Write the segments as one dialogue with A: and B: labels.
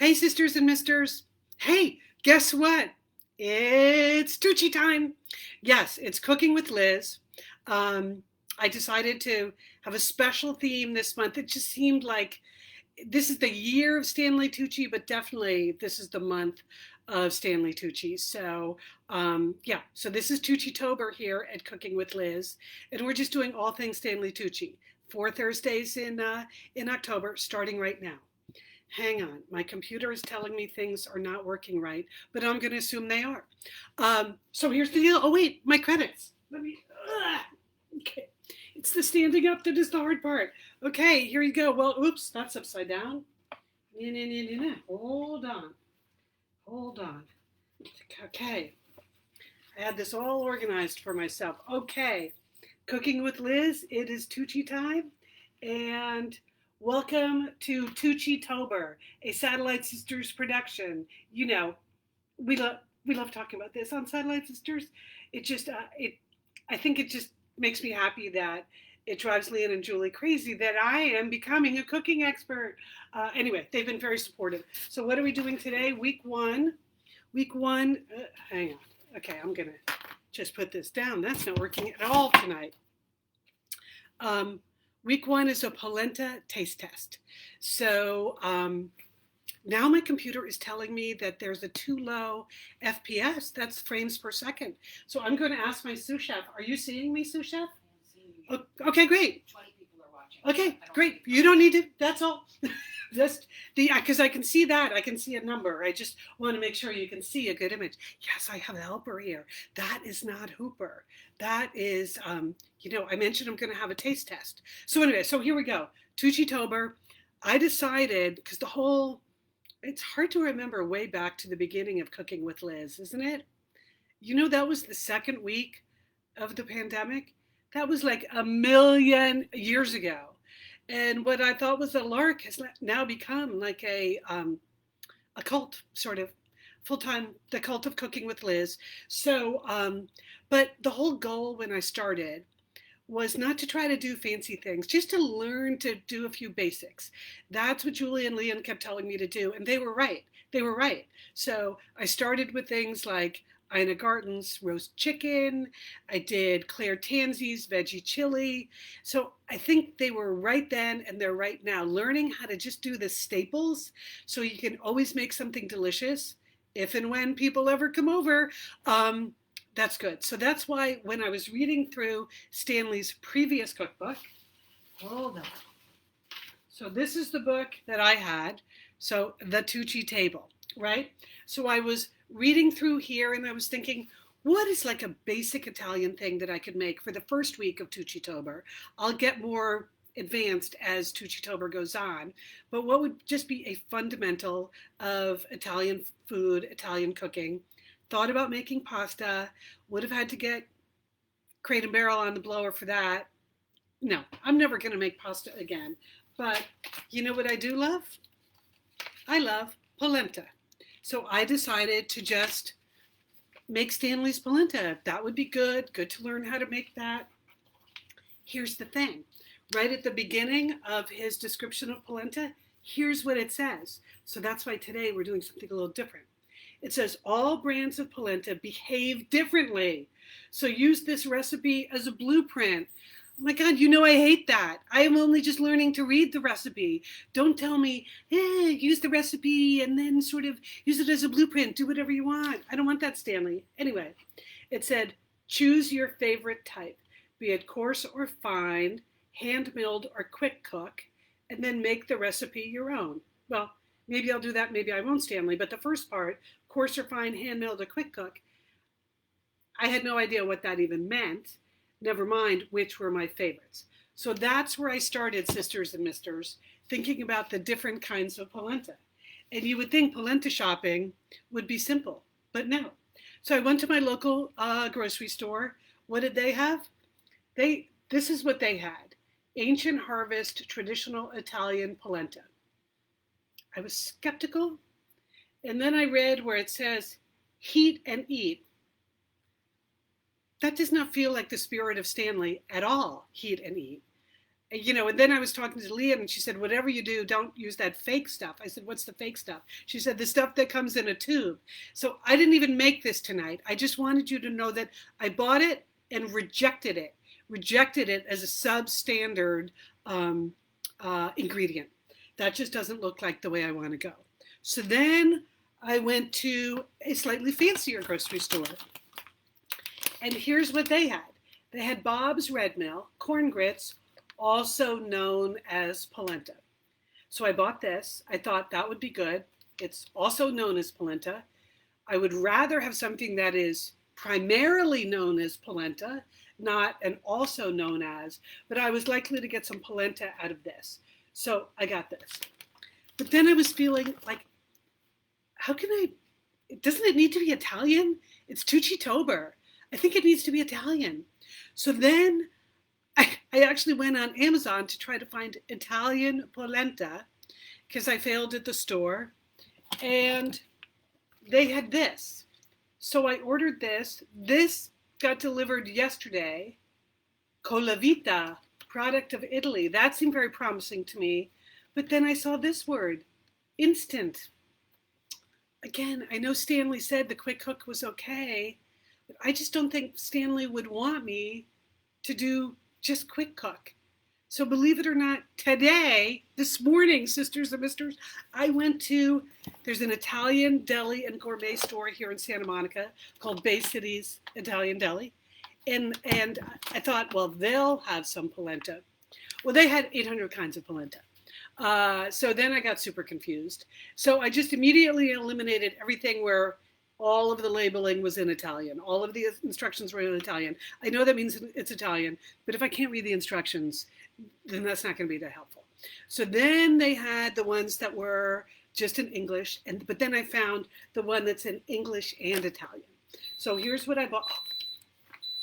A: Hey, sisters and misters. Hey, guess what? It's Tucci time. Yes, it's Cooking with Liz. Um, I decided to have a special theme this month. It just seemed like this is the year of Stanley Tucci, but definitely this is the month of Stanley Tucci. So this is Tucci-Tober here at Cooking with Liz, and we're just doing all things Stanley Tucci. 4 Thursdays in October, starting right now. Hang on, my computer is telling me things are not working right, but I'm going to assume they are. So here's the deal. Oh wait, my credits. Okay, it's the standing up that is the hard part. Okay, here you go. Well, oops, that's upside down. Hold on. Okay, I had this all organized for myself. Okay, Cooking with Liz. It is Tucci time, and welcome to Tucci-Tober, a Satellite Sisters production. You know, we love talking about this on Satellite Sisters. I think it just makes me happy that it drives Lian and Julie crazy that I am becoming a cooking expert. Anyway, they've been very supportive. So what are we doing today? Week one. Hang on. Okay, I'm gonna just put this down. That's not working at all tonight. Week one is a polenta taste test. So now my computer is telling me that there's a too low FPS, that's frames per second. So I'm going to ask my sous chef, are you seeing me, sous chef? Okay, great.
B: 20 people are watching.
A: Okay, great. You don't need to, that's all. Just because I can see that, I can see a number. I just want to make sure you can see a good image. Yes, I have a helper here. That is not Hooper. That is, I mentioned I'm going to have a taste test. So anyway, so here we go. Tucci-Tober. I decided, because it's hard to remember way back to the beginning of Cooking with Liz, isn't it? That was the second week of the pandemic. That was like a million years ago. And what I thought was a lark has now become like a cult, sort of full-time, the cult of Cooking with Liz. So, but the whole goal when I started was not to try to do fancy things, just to learn to do a few basics. That's what Julie and Lian kept telling me to do, and they were right. So I started with things like Ina Garten's roast chicken. I did Claire Tansey's veggie chili. So I think they were right then and they're right now. Learning how to just do the staples so you can always make something delicious if and when people ever come over. That's good. So that's why when I was reading through Stanley's previous cookbook, hold on. So this is the book that I had. So the Tucci table, right? So I was reading through here and I was thinking, what is like a basic Italian thing that I could make for the first week of Tucci-Tober? I'll get more advanced as Tucci-Tober goes on, but what would just be a fundamental of Italian food, Italian cooking? Thought about making pasta, would have had to get Crate and Barrel on the blower for that. No, I'm never going to make pasta again. But you know what I do love? I love polenta. So I decided to just make Stanley's polenta. That would be good to learn how to make that. Here's the thing. Right at the beginning of his description of polenta, here's what it says. So that's why today we're doing something a little different. It says all brands of polenta behave differently. So use this recipe as a blueprint. Oh my God, I hate that. I am only just learning to read the recipe. Don't tell me, use the recipe and then sort of use it as a blueprint. Do whatever you want. I don't want that, Stanley. Anyway, it said, choose your favorite type, be it coarse or fine, hand milled or quick cook, and then make the recipe your own. Well, maybe I'll do that, maybe I won't, Stanley. But the first part, coarse or fine, hand milled or quick cook, I had no idea what that even meant. Never mind which were my favorites. So that's where I started, sisters and misters, thinking about the different kinds of polenta. And you would think polenta shopping would be simple, but no. So I went to my local grocery store. What did they have? This is what they had. Ancient Harvest Traditional Italian Polenta. I was skeptical. And then I read where it says, heat and eat. That does not feel like the spirit of Stanley at all, heat and eat. And then I was talking to Lian and she said, whatever you do, don't use that fake stuff. I said, what's the fake stuff? She said, the stuff that comes in a tube. So I didn't even make this tonight. I just wanted you to know that I bought it and rejected it as a substandard ingredient. That just doesn't look like the way I want to go. So then I went to a slightly fancier grocery store. And here's what they had. They had Bob's Red Mill, corn grits, also known as polenta. So I bought this. I thought that would be good. It's also known as polenta. I would rather have something that is primarily known as polenta, not an also known as, but I was likely to get some polenta out of this. So I got this. But then I was feeling like, doesn't it need to be Italian? It's Tucci-Tober. I think it needs to be Italian. So then I actually went on Amazon to try to find Italian polenta because I failed at the store. And they had this. So I ordered this. This got delivered yesterday. Colavita, product of Italy. That seemed very promising to me. But then I saw this word, instant. Again, I know Stanley said the quick cook was okay, but I just don't think Stanley would want me to do just quick cook. So believe it or not, this morning, sisters and misters, I went to, there's an Italian deli and gourmet store here in Santa Monica called Bay City's Italian Deli. And I thought, well, they'll have some polenta. Well, they had 800 kinds of polenta. So then I got super confused. So I just immediately eliminated everything where all of the labeling was in Italian. All of the instructions were in Italian. I know that means it's Italian, but if I can't read the instructions, then that's not going to be that helpful. So then they had the ones that were just in English, but then I found the one that's in English and Italian. So here's what I bought.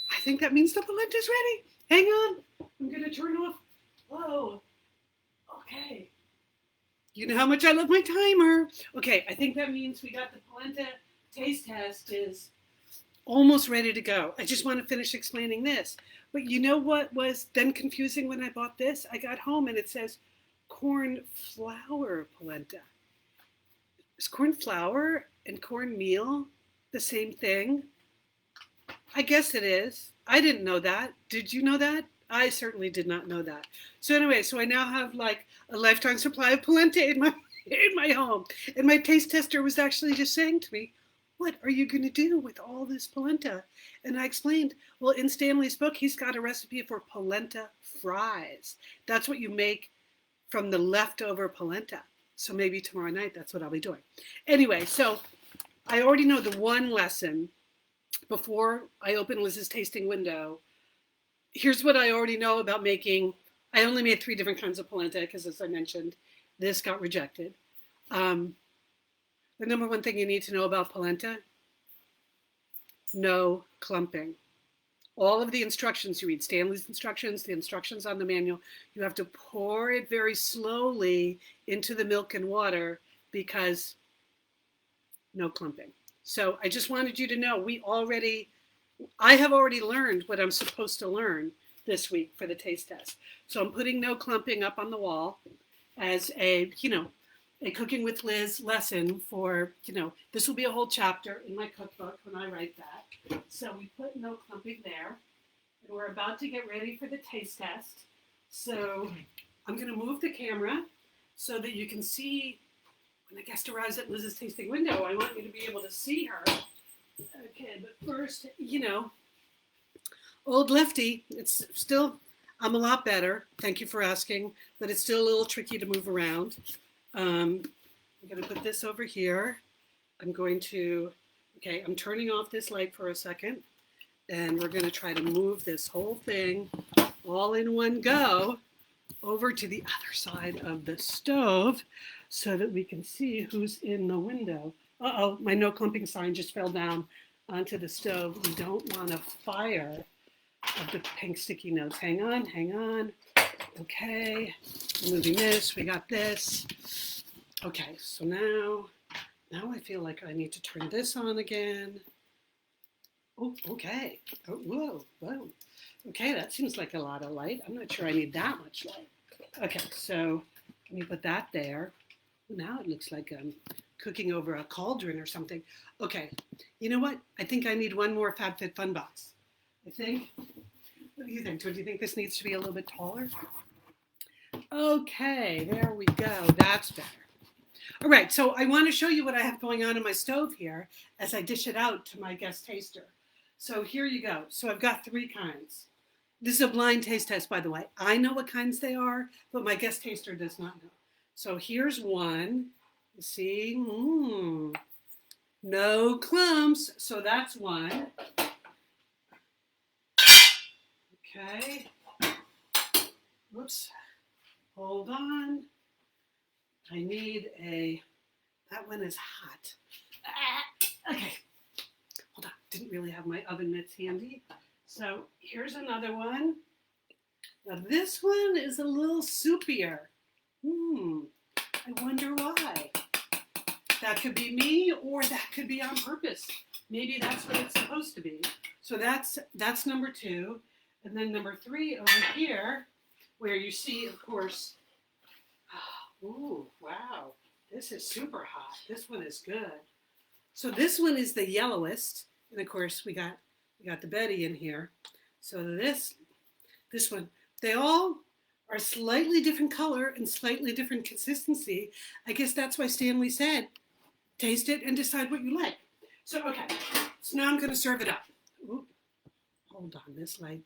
A: I think that means the polenta's ready. Hang on. I'm going to turn off. Whoa. Okay. You know how much I love my timer. Okay, I think that means we got the polenta taste test is almost ready to go. I just want to finish explaining this. But you know what was then confusing when I bought this? I got home and it says corn flour polenta. Is corn flour and cornmeal the same thing? I guess it is. I didn't know that. Did you know that? I certainly did not know that. So anyway, so I now have like a lifetime supply of polenta in my home. And my taste tester was actually just saying to me, what are you going to do with all this polenta? And I explained, well, in Stanley's book, he's got a recipe for polenta fries. That's what you make from the leftover polenta. So maybe tomorrow night, that's what I'll be doing. Anyway, so I already know the one lesson before I open Liz's tasting window. Here's what I already know about making. I only made 3 different kinds of polenta because, as I mentioned, this got rejected. The number one thing you need to know about polenta, no clumping. All of the instructions you read, Stanley's instructions, the instructions on the manual, you have to pour it very slowly into the milk and water because no clumping. So I just wanted you to know I have already learned what I'm supposed to learn this week for the taste test. So I'm putting no clumping up on the wall as a Cooking with Liz lesson for, this will be a whole chapter in my cookbook when I write that. So we put no clumping there. And we're about to get ready for the taste test. So I'm going to move the camera so that you can see when the guest arrives at Liz's tasting window. I want you to be able to see her. Okay, but first, old Lefty, it's still, I'm a lot better. Thank you for asking, but it's still a little tricky to move around. I'm going to put this over here. I'm turning off this light for a second, and we're going to try to move this whole thing all in one go over to the other side of the stove so that we can see who's in the window. Uh-oh, my no clumping sign just fell down onto the stove. We don't want a fire of the pink sticky notes. Hang on. Okay, moving this, we got this. Okay, so now I feel like I need to turn this on again. Oh, okay. Oh, whoa, whoa. Okay, that seems like a lot of light. I'm not sure I need that much light. Okay, so let me put that there. Now it looks like I'm cooking over a cauldron or something. Okay, you know what? I think I need one more FabFitFun box. I think. What do you think? Do you think this needs to be a little bit taller? Okay, there we go. That's better. All right, so I want to show you what I have going on in my stove here as I dish it out to my guest taster. So here you go. So I've got 3 kinds. This is a blind taste test, by the way. I know what kinds they are, but my guest taster does not know. So here's one. You see, no clumps. So that's one. Okay. Whoops. Hold on. I need that one is hot. Okay. Hold on. Didn't really have my oven mitts handy. So here's another one. Now this one is a little soupier. I wonder why. That could be me, or that could be on purpose. Maybe that's what it's supposed to be. So that's number 2. And then number 3 over here, where you see, of course, ooh, wow, this is super hot. This one is good. So this one is the yellowest. And of course, we got the Betty in here. So this one, they all are slightly different color and slightly different consistency. I guess that's why Stanley said, taste it and decide what you like. So, okay, so now I'm going to serve it up. Ooh, hold on, this light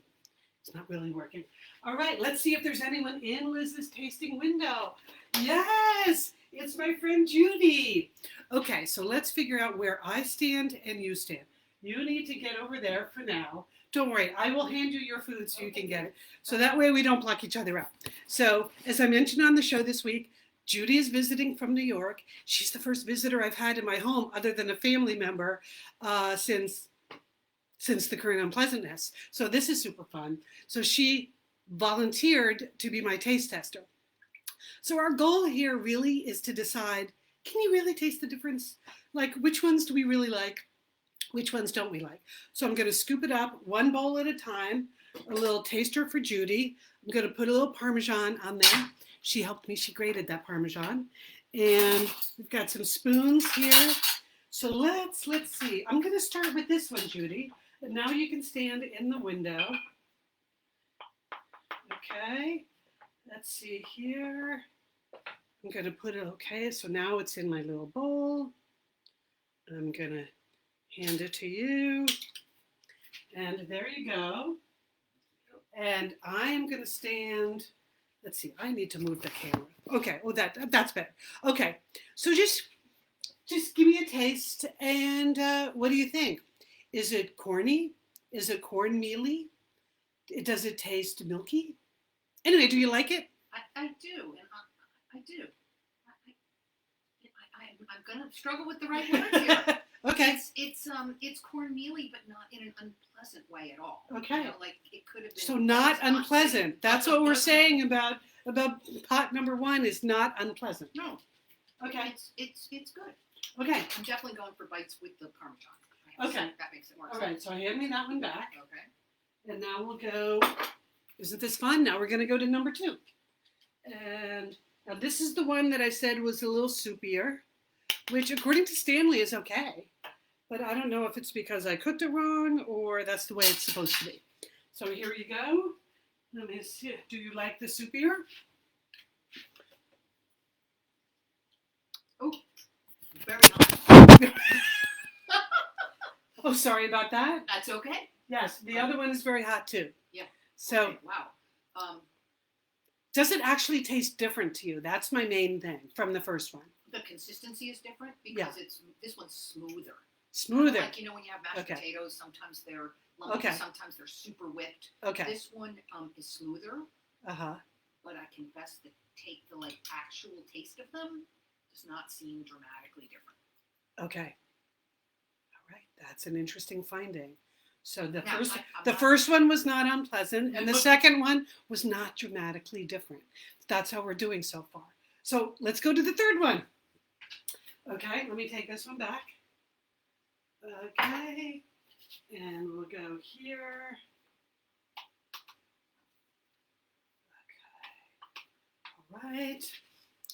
A: is not really working. All right, let's see if there's anyone in Liz's tasting window. Yes, it's my friend Judy. Okay, so let's figure out where I stand and you stand. You need to get over there for now. Don't worry, I will hand you your food so you can get it. So that way we don't block each other out. So as I mentioned on the show this week, Judy is visiting from New York. She's the first visitor I've had in my home other than a family member since the current unpleasantness. So this is super fun. So she volunteered to be my taste tester. So our goal here really is to decide, can you really taste the difference? Like, which ones do we really like? Which ones don't we like? So I'm going to scoop it up one bowl at a time, a little taster for Judy. I'm going to put a little Parmesan on there. She helped me. She grated that Parmesan. And we've got some spoons here. So let's see. I'm going to start with this one, Judy. And now you can stand in the window. Okay. Let's see here. I'm going to put it, okay, so now it's in my little bowl. I'm going to hand it to you. And there you go. And I'm going to stand, let's see, I need to move the camera. Okay, oh, that's better. Okay, so just give me a taste, and what do you think? Is it corny? Is it cornmealy? Does it taste milky? Anyway, do you like it?
B: I do, and I do. I'm gonna struggle with the right words here.
A: Okay.
B: It's cornmealy, but not in an unpleasant way at all.
A: Okay.
B: You know, like it could have been.
A: So not unpleasant. That's what we're saying about pot number 1 is not unpleasant.
B: No.
A: Okay.
B: It's good.
A: Okay.
B: I'm definitely going for bites with the Parmesan.
A: Okay.
B: That makes it more
A: All right. So hand me that one back.
B: Okay.
A: And now we'll go. Isn't this fun? Now we're going to go to number 2. And now this is the one that I said was a little soupier, which according to Stanley is okay. But I don't know if it's because I cooked it wrong or that's the way it's supposed to be. So here you go. Let me see. Do you like the soupier?
B: Oh, very nice.
A: Oh, sorry about that.
B: That's okay.
A: Yes, the other one is very hot too.
B: Yeah.
A: So,
B: okay, wow.
A: Does it actually taste different to you? That's my main thing from the first one.
B: The consistency is different because this one's smoother.
A: Smoother.
B: Like, you know, when you have mashed potatoes, sometimes they're lumpy, sometimes they're super whipped.
A: Okay.
B: This one is smoother.
A: Uh-huh.
B: But I confess that the actual taste of them does not seem dramatically different.
A: Okay. All right. That's an interesting finding. So the first one was not unpleasant, and the second one was not dramatically different. That's how we're doing so far. So let's go to the third one. Okay, let me take this one back. Okay, And we'll go here. Okay. All right.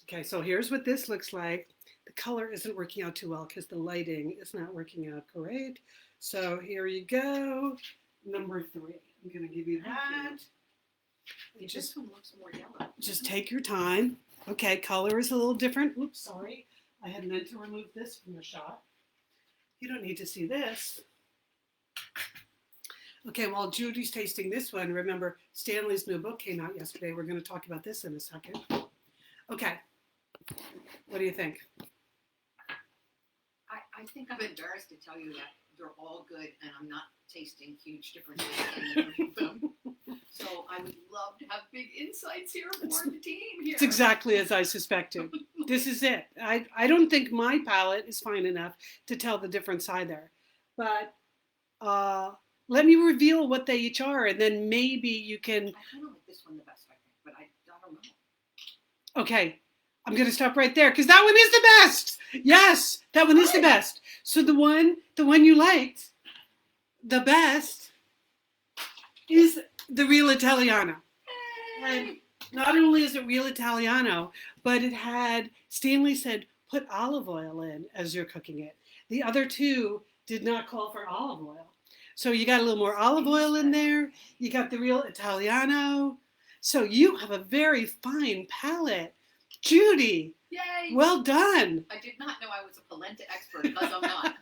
A: Okay, so here's what this looks like. The color isn't working out too well because the lighting is not working out great. So here you go. Number 3. I'm going to give you that.
B: This one looks more yellow.
A: Just take your time. Okay, color is a little different. Oops, sorry. I had meant to remove this from the shot. You don't need to see this. Okay, while Judy's tasting this one, remember Stanley's new book came out yesterday. We're going to talk about this in a second. Okay, what do you think?
B: I think I'm embarrassed to tell you that they're all good and I'm not tasting huge differences in any of them. So I would love to have big insights here for the team here.
A: It's exactly as I suspected. This is it. I don't think my palate is fine enough to tell the difference either. But let me reveal what they each are, and then maybe you can...
B: I kind of like this one the best, I think, but I don't know.
A: Okay, I'm going to stop right there, because that one is the best! Yes, that one is the best. So the one you liked, the best, is the Real Italiano. And not only is it Real Italiano, but it had, Stanley said, put olive oil in as you're cooking it. The other two did not call for olive oil. So you got a little more olive oil in there. You got the Real Italiano. So you have a very fine palate. Judy,
B: yay!
A: Well done.
B: I did not know I was a polenta expert, because I'm not.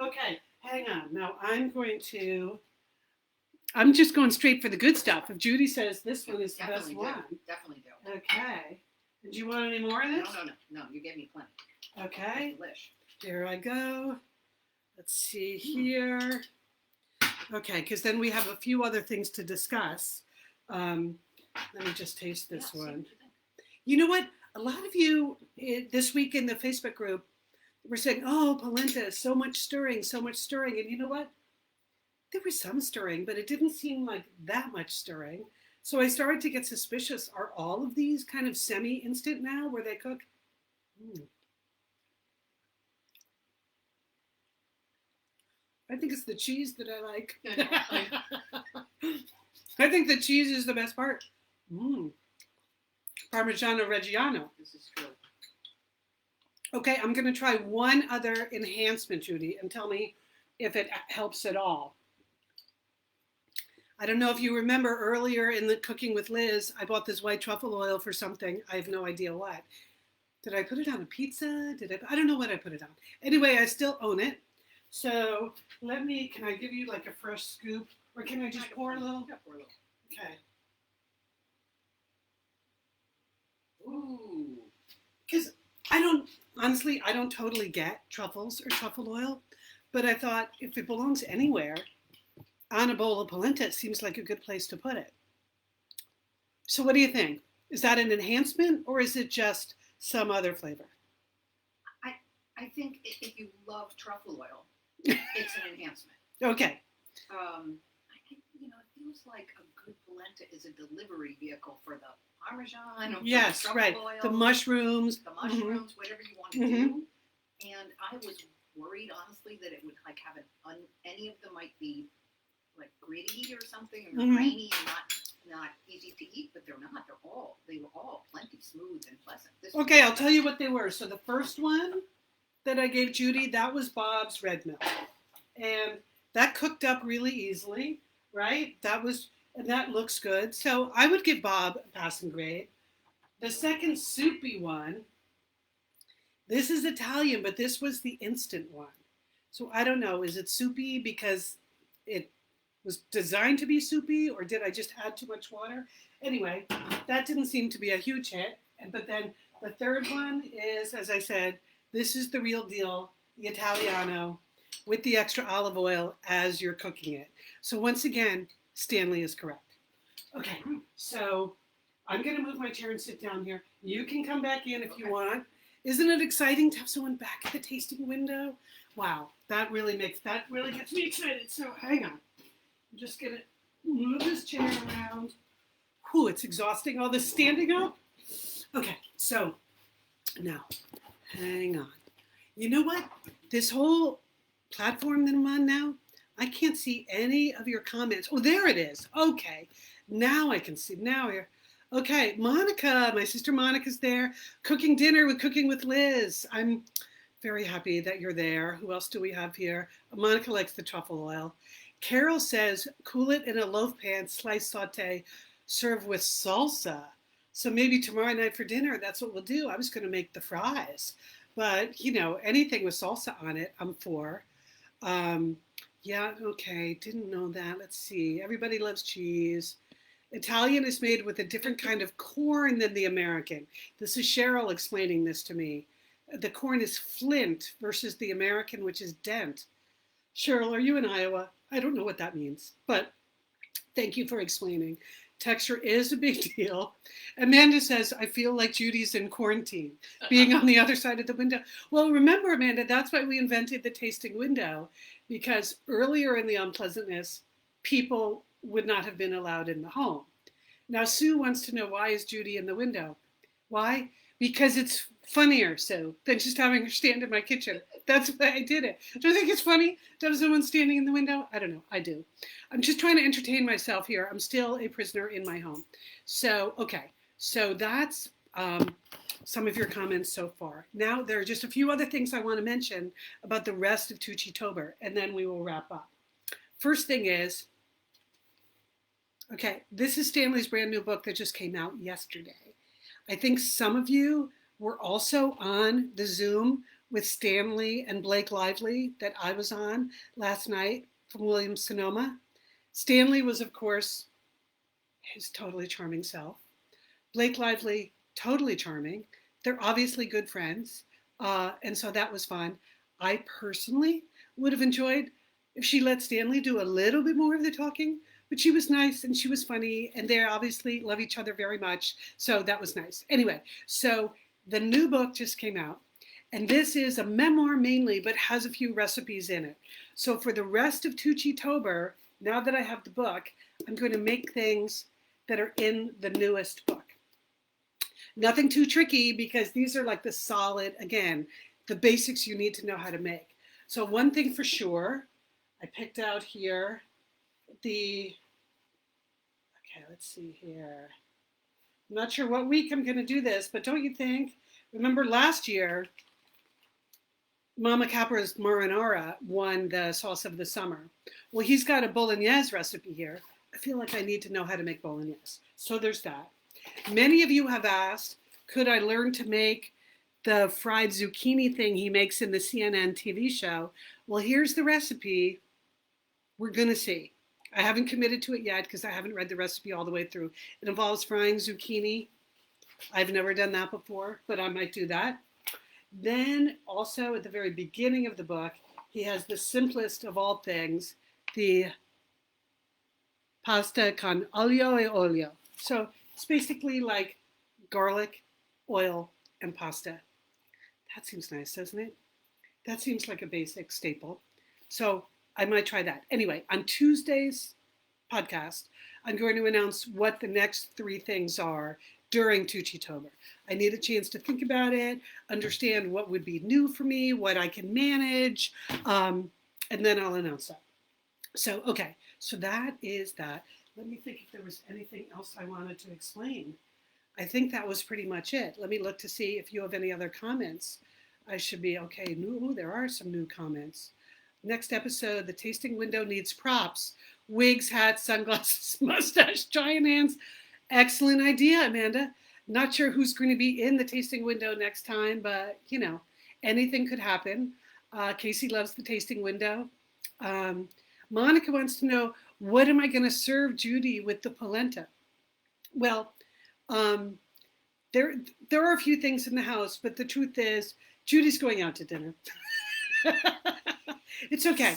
A: Okay, hang on. Now I'm just going straight for the good stuff. If Judy says this one is the best one.
B: Definitely do.
A: Okay. Do you want any more of this?
B: No. You gave me plenty.
A: Okay.
B: Delish.
A: Here I go. Let's see here. Okay, because then we have a few other things to discuss. Let me just taste this one. You know what? A lot of you this week in the Facebook group were saying, oh, polenta, so much stirring. And you know what? There was some stirring, but it didn't seem like that much stirring. So I started to get suspicious. Are all of these kind of semi-instant now where they cook? I think it's the cheese that I like. I think the cheese is the best part. Parmigiano Reggiano.
B: This is true.
A: Okay, I'm going to try one other enhancement, Judy, and tell me if it helps at all. I don't know if you remember earlier in the Cooking with Liz, I bought this white truffle oil for something. I have no idea what. Did I put it on a pizza? I don't know what I put it on. Anyway, I still own it. So can I give you like a fresh scoop? Or can I just pour a little?
B: Yeah, pour a little.
A: Okay.
B: Ooh.
A: Because honestly, I don't totally get truffles or truffle oil. But I thought if it belongs anywhere, on a bowl of polenta, it seems like a good place to put it. So what do you think? Is that an enhancement or is it just some other flavor?
B: I think if you love truffle oil, it's an enhancement.
A: Okay.
B: It feels like a good polenta is a delivery vehicle for the Parmesan or
A: yes,
B: the
A: right.
B: oil,
A: the mushrooms,
B: whatever you want to do. And I was worried, honestly, that it would like have any of them might be like gritty or something, or grainy and not easy to eat, but they're not. They were all plenty smooth and pleasant.
A: Okay, I'll tell you what they were. So the first one that I gave Judy, that was Bob's red milk, and that cooked up really easily, right? And that looks good. So I would give Bob a passing grade. The second soupy one, this is Italian, but this was the instant one. So I don't know, is it soupy because it was designed to be soupy, or did I just add too much water? Anyway, that didn't seem to be a huge hit. But then the third one is, as I said, this is the real deal, the Italiano, with the extra olive oil as you're cooking it. So once again, Stanley is correct. Okay, so I'm going to move my chair and sit down here. You can come back in if you want. Isn't it exciting to have someone back at the tasting window? Wow, that really gets me excited. So hang on. I'm just going to move this chair around. Whew, it's exhausting, all this standing up. Okay, so now, hang on. You know what? This whole platform that I'm on now, I can't see any of your comments. Oh, there it is. Okay. Now I can see. Now you're okay. Monica, my sister Monica's there, cooking dinner with Cooking with Liz. I'm very happy that you're there. Who else do we have here? Monica likes the truffle oil. Carol says, cool it in a loaf pan, slice saute, serve with salsa. So maybe tomorrow night for dinner, that's what we'll do. I was going to make the fries, but anything with salsa on it, I'm for. Yeah, okay, didn't know that. Let's see. Everybody loves cheese. Italian is made with a different kind of corn than the American. This is Cheryl explaining this to me. The corn is flint versus the American, which is dent. Cheryl, are you in Iowa? I don't know what that means, but thank you for explaining. Texture is a big deal. Amanda says, I feel like Judy's in quarantine, being on the other side of the window. Well, remember, Amanda, that's why we invented the tasting window, because earlier in the unpleasantness, people would not have been allowed in the home. Now, Sue wants to know, why is Judy in the window? Why? Because it's funnier, Sue, than just having her stand in my kitchen. That's why I did it. Do you think it's funny to have someone standing in the window? I don't know. I do. I'm just trying to entertain myself here. I'm still a prisoner in my home. So, okay. So that's some of your comments so far. Now, there are just a few other things I want to mention about the rest of Tucci-Tober, and then we will wrap up. First thing is, okay, this is Stanley's brand new book that just came out yesterday. I think some of you were also on the Zoom with Stanley and Blake Lively that I was on last night from Williams-Sonoma. Stanley was, of course, his totally charming self. Blake Lively, totally charming. They're obviously good friends, and so that was fun. I personally would have enjoyed if she let Stanley do a little bit more of the talking, but she was nice and she was funny, and they obviously love each other very much, so that was nice. Anyway, so the new book just came out, and this is a memoir mainly, but has a few recipes in it. So for the rest of Tucci-Tober, now that I have the book, I'm going to make things that are in the newest book. Nothing too tricky, because these are like the solid, again, the basics you need to know how to make. So one thing for sure, I picked out here okay, let's see here. I'm not sure what week I'm going to do this, but don't you think? Remember last year, Mama Capra's marinara won the sauce of the summer. Well, he's got a bolognese recipe here. I feel like I need to know how to make bolognese. So there's that. Many of you have asked, could I learn to make the fried zucchini thing he makes in the CNN TV show? Well, here's the recipe. We're going to see. I haven't committed to it yet because I haven't read the recipe all the way through. It involves frying zucchini. I've never done that before, but I might do that. Then also at the very beginning of the book, he has the simplest of all things, the pasta con olio e olio. So it's basically like garlic, oil, and pasta. That seems nice, doesn't it? That seems like a basic staple. So I might try that. Anyway, on Tuesday's podcast, I'm going to announce what the next 3 things are during Tucci-Tober. I need a chance to think about it, understand what would be new for me, what I can manage, and then I'll announce that. So, okay, so that is that. Let me think if there was anything else I wanted to explain. I think that was pretty much it. Let me look to see if you have any other comments. I should be, okay, there are some new comments. Next episode, the tasting window needs props. Wigs, hats, sunglasses, mustache, giant hands. Excellent idea, Amanda. Not sure who's going to be in the tasting window next time, but, anything could happen. Casey loves the tasting window. Monica wants to know, what am I going to serve Judy with the polenta? Well, there are a few things in the house, but the truth is, Judy's going out to dinner. It's okay.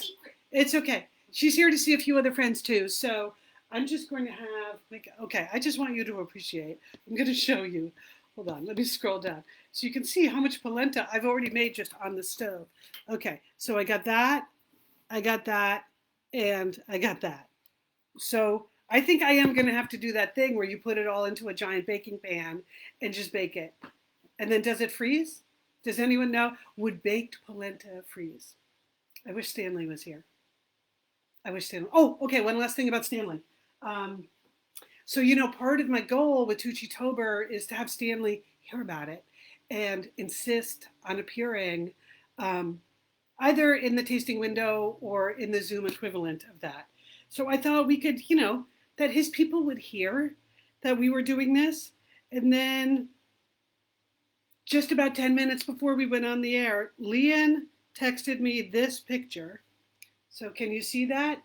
A: It's okay. She's here to see a few other friends too. So I'm just going to have, okay, I just want you to appreciate. I'm going to show you. Hold on, let me scroll down. So you can see how much polenta I've already made just on the stove. Okay, so I got that, and I got that. So I think I am going to have to do that thing where you put it all into a giant baking pan and just bake it. And then does it freeze? Does anyone know? Would baked polenta freeze? I wish Stanley was here. I wish Stanley. Oh, okay. One last thing about Stanley. Um, so, part of my goal with Tucci-Tober is to have Stanley hear about it and insist on appearing um, either in the tasting window or in the Zoom equivalent of that. So I thought we could, that his people would hear that we were doing this. And then just about 10 minutes before we went on the air, Lian texted me this picture. So can you see that?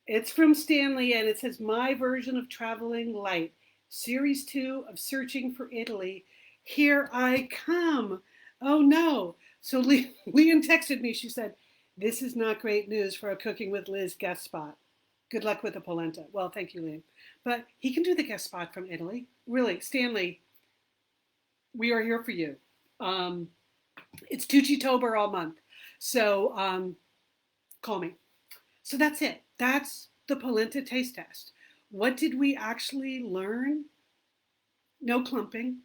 A: It's from Stanley and it says, "My version of traveling light, series 2 of Searching for Italy. Here I come." Oh no. So Lian texted me. She said, "This is not great news for a Cooking with Liz guest spot. Good luck with the polenta." Well, thank you, Lian. But he can do the guest spot from Italy. Really, Stanley, we are here for you. It's Tucci-Tober all month. So call me. So that's it. That's the polenta taste test. What did we actually learn? No clumping.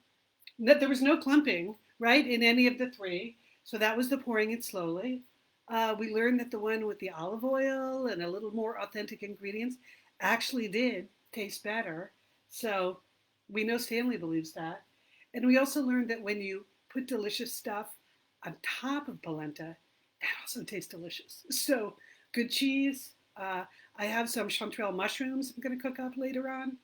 A: No, there was no clumping, right, in any of the three. So that was the pouring it slowly. We learned that the one with the olive oil and a little more authentic ingredients actually did taste better. So we know Stanley believes that. And we also learned that when you put delicious stuff on top of polenta, it also tastes delicious. So good cheese. I have some chanterelle mushrooms I'm going to cook up later on.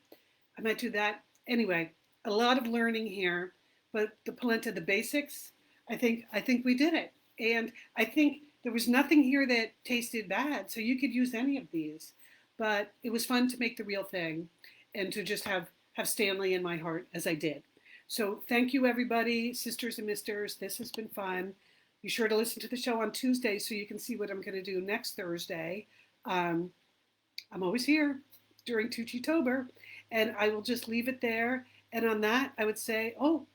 A: I might do that. Anyway, a lot of learning here, but the polenta, the basics, I think we did it. And I think there was nothing here that tasted bad, so you could use any of these. But it was fun to make the real thing and to just have Stanley in my heart as I did. So thank you, everybody, sisters and misters. This has been fun. Be sure to listen to the show on Tuesday so you can see what I'm going to do next Thursday. I'm always here during Tucci-Tober, and I will just leave it there. And on that, I would say, oh,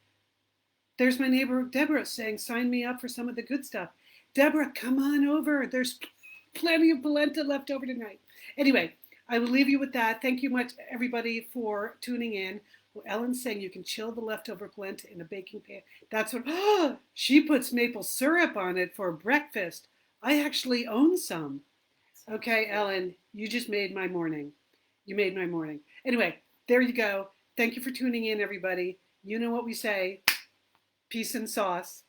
A: there's my neighbor Deborah saying, sign me up for some of the good stuff. Deborah, come on over. There's plenty of polenta left over tonight. Anyway, I will leave you with that. Thank you much, everybody, for tuning in. Well, Ellen's saying you can chill the leftover polenta in a baking pan. That's what, she puts maple syrup on it for breakfast. I actually own some. Okay, Ellen, you just made my morning. You made my morning. Anyway, there you go. Thank you for tuning in, everybody. You know what we say. Peace and sauce.